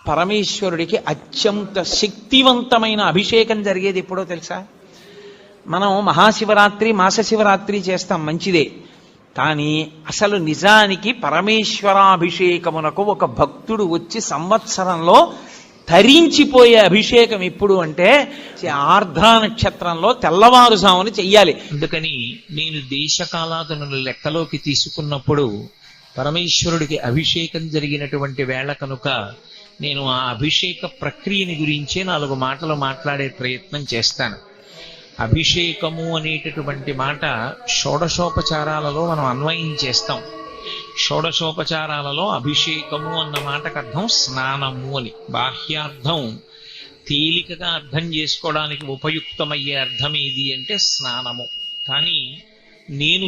పరమేశ్వరుడికి అత్యంత శక్తివంతమైన అభిషేకం జరిగేది ఎప్పుడో తెలుసా? మనం మహాశివరాత్రి మాస శివరాత్రి చేస్తాం, మంచిదే. కానీ అసలు నిజానికి పరమేశ్వరాభిషేకమునకు ఒక భక్తుడు వచ్చి సంవత్సరంలో తరించిపోయే అభిషేకం ఎప్పుడు అంటే ఆర్ద్రా నక్షత్రంలో తెల్లవారుజామున చెయ్యాలి. అందుకని నేను దేశకాలాదులను లెక్కలోకి తీసుకున్నప్పుడు పరమేశ్వరుడికి అభిషేకం జరిగినటువంటి వేళ కనుక నేను ఆ అభిషేక ప్రక్రియని గురించే 4 మాటలు మాట్లాడే ప్రయత్నం చేస్తాను. అభిషేకము అనేటటువంటి మాట షోడశోపచారాలలో మనం అన్వయం చేస్తాం. షోడశోపచారాలలో అభిషేకము అన్న మాటకు అర్థం స్నానము అని. బాహ్యార్థం తేలికగా అర్థం చేసుకోవడానికి ఉపయుక్తమయ్యే అర్థం ఏది అంటే స్నానము. కానీ నేను